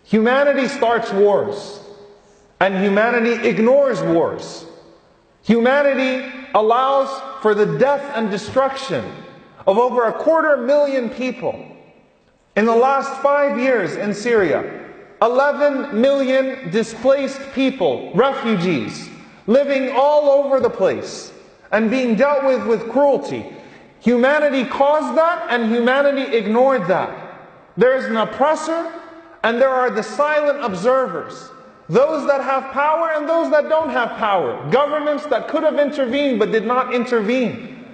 Humanity starts wars, and humanity ignores wars. Humanity allows for the death and destruction of over 250,000 people. In the last 5 years in Syria, 11 million displaced people, refugees, living all over the place and being dealt with cruelty. Humanity caused that, and humanity ignored that. There is an oppressor, and there are the silent observers. Those that have power and those that don't have power. Governments that could have intervened but did not intervene.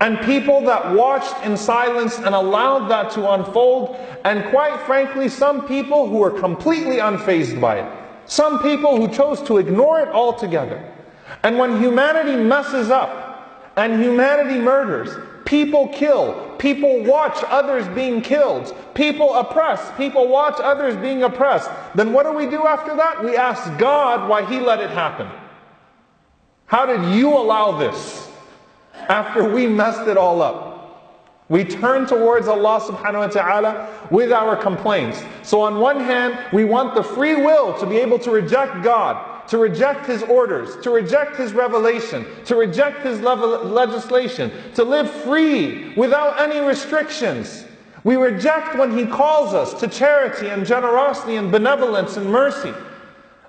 And people that watched in silence and allowed that to unfold. And quite frankly, some people who were completely unfazed by it. Some people who chose to ignore it altogether. And when humanity messes up and humanity murders, people kill, people watch others being killed, people oppress, people watch others being oppressed, then what do we do after that? We ask God why He let it happen. How did you allow this? After we messed it all up, we turn towards Allah subhanahu wa ta'ala with our complaints. So on one hand, we want the free will to be able to reject God, to reject His orders, to reject His revelation, to reject His legislation, to live free without any restrictions. We reject when He calls us to charity and generosity and benevolence and mercy,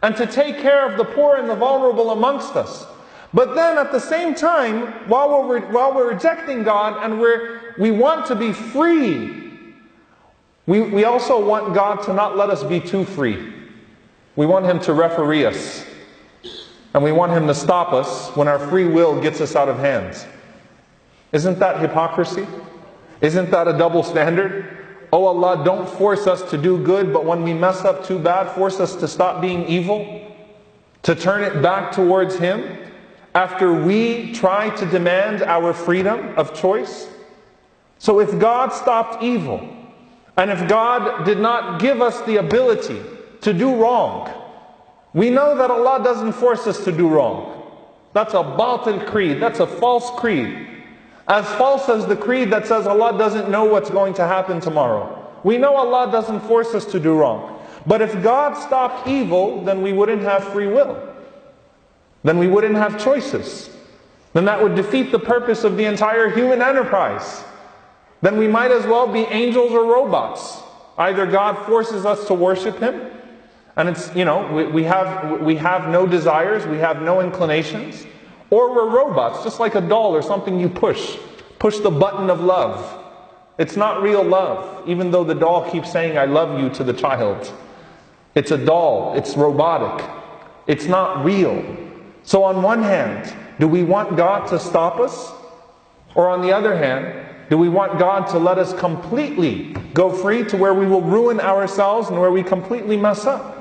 and to take care of the poor and the vulnerable amongst us. But then at the same time, while we're rejecting God and we want to be free, we also want God to not let us be too free. We want Him to referee us. And we want Him to stop us when our free will gets us out of hand. Isn't that hypocrisy? Isn't that a double standard? Oh Allah, don't force us to do good, but when we mess up too bad, force us to stop being evil? To turn it back towards Him after we try to demand our freedom of choice? So if God stopped evil, and if God did not give us the ability to do wrong, we know that Allah doesn't force us to do wrong. That's a batil creed. That's a false creed. As false as the creed that says Allah doesn't know what's going to happen tomorrow. We know Allah doesn't force us to do wrong. But if God stopped evil, then we wouldn't have free will. Then we wouldn't have choices. Then that would defeat the purpose of the entire human enterprise. Then we might as well be angels or robots. Either God forces us to worship Him, and it's, we have no desires, we have no inclinations, or we're robots, just like a doll or something you push the button of love. It's not real love, even though the doll keeps saying I love you to the child. It's a doll, it's robotic, it's not real. So on one hand, do we want God to stop us? Or on the other hand, do we want God to let us completely go free to where we will ruin ourselves and where we completely mess up?